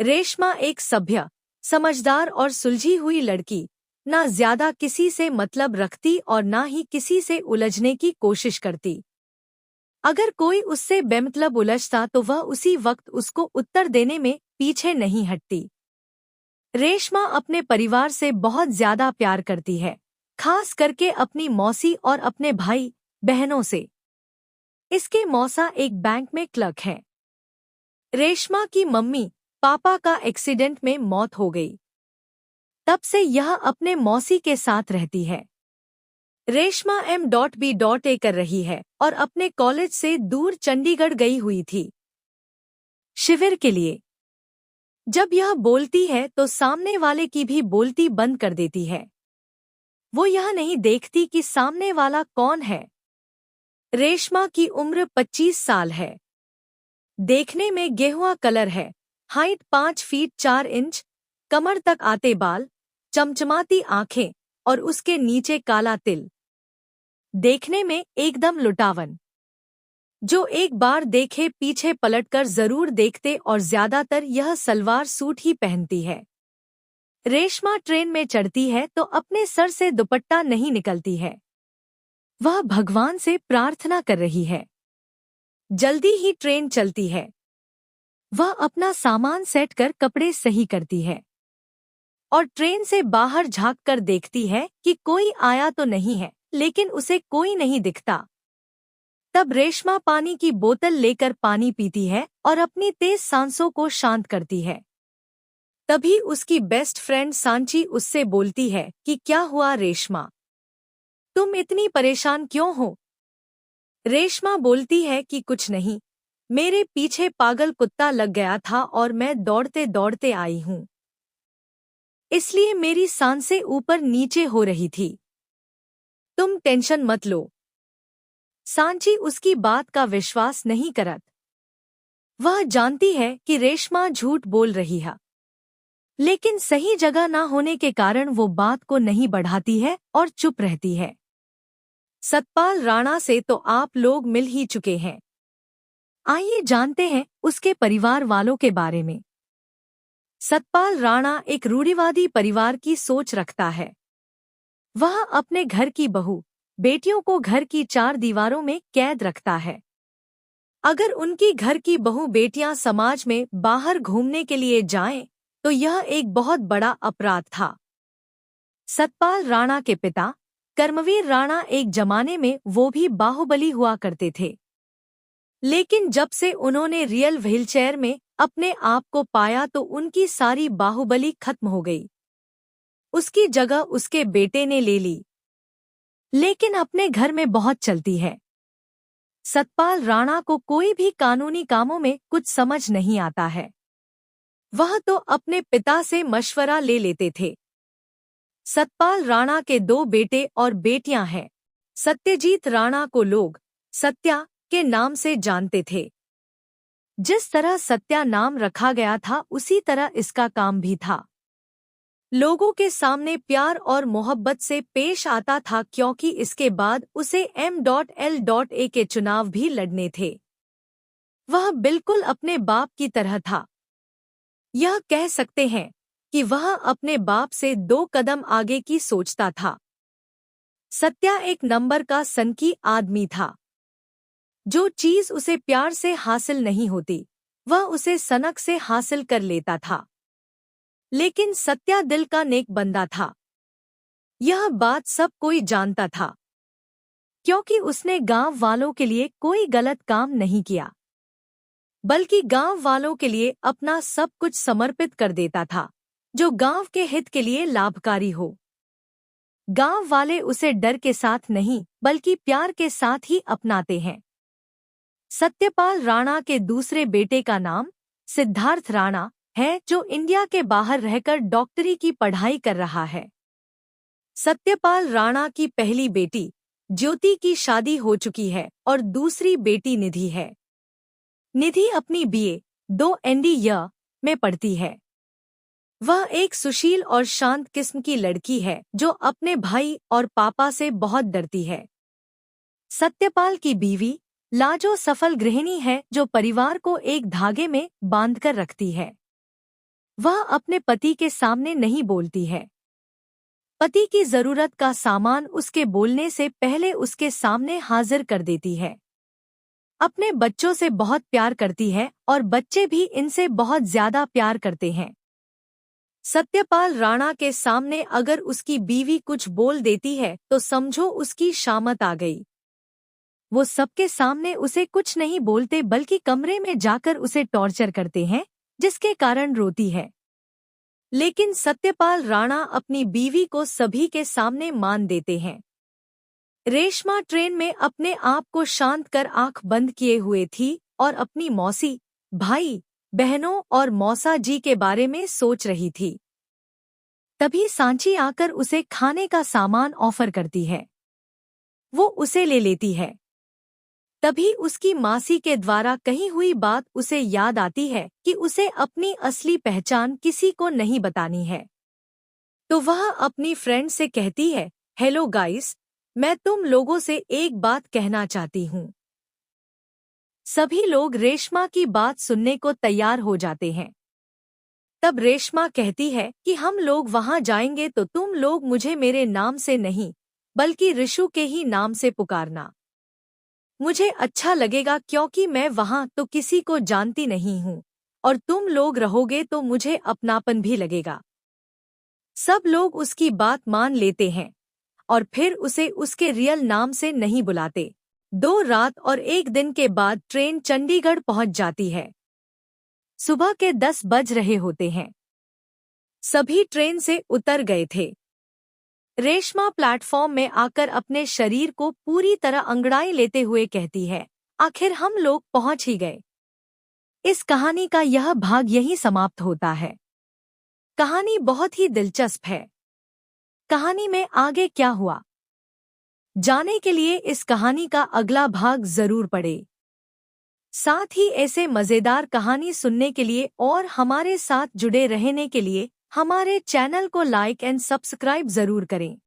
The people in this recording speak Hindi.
रेशमा एक सभ्य, समझदार और सुलझी हुई लड़की, ना ज्यादा किसी से मतलब रखती और ना ही किसी से उलझने की कोशिश करती। अगर कोई उससे बेमतलब उलझता तो वह उसी वक्त उसको उत्तर देने में पीछे नहीं हटती। रेशमा अपने परिवार से बहुत ज्यादा प्यार करती है, खास करके अपनी मौसी और अपने भाई बहनों से। इसके मौसा एक बैंक में क्लर्क हैं। रेशमा की मम्मी पापा का एक्सीडेंट में मौत हो गई। तब से यह अपने मौसी के साथ रहती है। रेशमा M.B.A कर रही है और अपने कॉलेज से दूर चंडीगढ़ गई हुई थी शिविर के लिए। जब यह बोलती है तो सामने वाले की भी बोलती बंद कर देती है। वो यह नहीं देखती कि सामने वाला कौन है। रेशमा की उम्र 25 साल है। देखने में गेहुआ कलर है, हाइट 5 फीट 4 इंच, कमर तक आते बाल, चमचमाती आंखें और उसके नीचे काला तिल। देखने में एकदम लुटावन। जो एक बार देखे पीछे पलटकर जरूर देखते और ज्यादातर यह सलवार सूट ही पहनती है। रेशमा ट्रेन में चढ़ती है तो अपने सर से दुपट्टा नहीं निकलती है। वह भगवान से प्रार्थना कर रही है। जल्दी ही ट्रेन चलती है। वह अपना सामान सेट कर कपड़े सही करती है और ट्रेन से बाहर झांक कर देखती है कि कोई आया तो नहीं है, लेकिन उसे कोई नहीं दिखता। तब रेशमा पानी की बोतल लेकर पानी पीती है और अपनी तेज सांसों को शांत करती है। तभी उसकी बेस्ट फ्रेंड सांची उससे बोलती है कि क्या हुआ रेशमा, तुम इतनी परेशान क्यों हो? रेशमा बोलती है कि कुछ नहीं, मेरे पीछे पागल कुत्ता लग गया था और मैं दौड़ते दौड़ते आई हूँ, इसलिए मेरी सांसें ऊपर नीचे हो रही थी। तुम टेंशन मत लो। सांची उसकी बात का विश्वास नहीं करत। वह जानती है कि रेशमा झूठ बोल रही है, लेकिन सही जगह ना होने के कारण वो बात को नहीं बढ़ाती है और चुप रहती है। सतपाल राणा से तो आप लोग मिल ही चुके हैं। आइए जानते हैं उसके परिवार वालों के बारे में। सतपाल राणा एक रूढ़िवादी परिवार की सोच रखता है। वह अपने घर की बहू बेटियों को घर की 4 दीवारों में कैद रखता है। अगर उनकी घर की बहू बेटियां समाज में बाहर घूमने के लिए जाएं, तो यह एक बहुत बड़ा अपराध था। सतपाल राणा के पिता कर्मवीर राणा एक जमाने में वो भी बाहुबली हुआ करते थे, लेकिन जब से उन्होंने रियल व्हीलचेयर में अपने आप को पाया तो उनकी सारी बाहुबली खत्म हो गई। उसकी जगह उसके बेटे ने ले ली, लेकिन अपने घर में बहुत चलती है। सतपाल राणा को कोई भी कानूनी कामों में कुछ समझ नहीं आता है। वह तो अपने पिता से मशवरा ले लेते थे। सतपाल राणा के 2 बेटे और बेटियां हैं। सत्यजीत राणा को लोग सत्या के नाम से जानते थे। जिस तरह सत्या नाम रखा गया था उसी तरह इसका काम भी था। लोगों के सामने प्यार और मोहब्बत से पेश आता था, क्योंकि इसके बाद उसे M.L.A के चुनाव भी लड़ने थे। वह बिल्कुल अपने बाप की तरह था। यह कह सकते हैं कि वह अपने बाप से 2 कदम आगे की सोचता था। सत्या एक नंबर का सनकी आदमी था। जो चीज उसे प्यार से हासिल नहीं होती, वह उसे सनक से हासिल कर लेता था। लेकिन सत्या दिल का नेक बंदा था। यह बात सब कोई जानता था, क्योंकि उसने गांव वालों के लिए कोई गलत काम नहीं किया, बल्कि गांव वालों के लिए अपना सब कुछ समर्पित कर देता था, जो गांव के हित के लिए लाभकारी हो। गांव वाले उसे डर के साथ नहीं, बल्कि प्यार के साथ ही अपनाते हैं। सत्यपाल राणा के दूसरे बेटे का नाम सिद्धार्थ राणा है, जो इंडिया के बाहर रहकर डॉक्टरी की पढ़ाई कर रहा है। सत्यपाल राणा की पहली बेटी ज्योति की शादी हो चुकी है और दूसरी बेटी निधि है। निधि अपनी BA 2 ईयर में पढ़ती है। वह एक सुशील और शांत किस्म की लड़की है, जो अपने भाई और पापा से बहुत डरती है। सत्यपाल की बीवी लाजो सफल गृहिणी है, जो परिवार को एक धागे में बांधकर रखती है। वह अपने पति के सामने नहीं बोलती है। पति की जरूरत का सामान उसके बोलने से पहले उसके सामने हाजिर कर देती है। अपने बच्चों से बहुत प्यार करती है और बच्चे भी इनसे बहुत ज्यादा प्यार करते हैं। सत्यपाल राणा के सामने अगर उसकी बीवी कुछ बोल देती है तो समझो उसकी शामत आ गई। वो सबके सामने उसे कुछ नहीं बोलते बल्कि कमरे में जाकर उसे टॉर्चर करते हैं, जिसके कारण रोती है। लेकिन सत्यपाल राणा अपनी बीवी को सभी के सामने मान देते हैं। रेशमा ट्रेन में अपने आप को शांत कर आंख बंद किए हुए थी और अपनी मौसी, भाई, बहनों और मौसा जी के बारे में सोच रही थी। तभी सांची आकर उसे खाने का सामान ऑफर करती है। वो उसे ले लेती है। तभी उसकी मासी के द्वारा कही हुई बात उसे याद आती है कि उसे अपनी असली पहचान किसी को नहीं बतानी है। तो वह अपनी फ्रेंड से कहती है, हेलो गाइस, मैं तुम लोगों से एक बात कहना चाहती हूँ। सभी लोग रेशमा की बात सुनने को तैयार हो जाते हैं। तब रेशमा कहती है कि हम लोग वहां जाएंगे तो तुम लोग मुझे मेरे नाम से नहीं बल्कि ऋषु के ही नाम से पुकारना। मुझे अच्छा लगेगा क्योंकि मैं वहां तो किसी को जानती नहीं हूँ और तुम लोग रहोगे तो मुझे अपनापन भी लगेगा। सब लोग उसकी बात मान लेते हैं और फिर उसे उसके रियल नाम से नहीं बुलाते। 2 रात और 1 दिन के बाद ट्रेन चंडीगढ़ पहुंच जाती है। सुबह के 10 बज रहे होते हैं। सभी ट्रेन से उतर गए थे। रेशमा प्लेटफॉर्म में आकर अपने शरीर को पूरी तरह अंगड़ाई लेते हुए कहती है, आखिर हम लोग पहुंच ही गए। इस कहानी का यह भाग यहीं समाप्त होता है। कहानी बहुत ही दिलचस्प है। कहानी में आगे क्या हुआ जानने के लिए इस कहानी का अगला भाग जरूर पढ़ें। साथ ही ऐसे मजेदार कहानी सुनने के लिए और हमारे साथ जुड़े रहने के लिए हमारे चैनल को लाइक एंड सब्सक्राइब जरूर करें।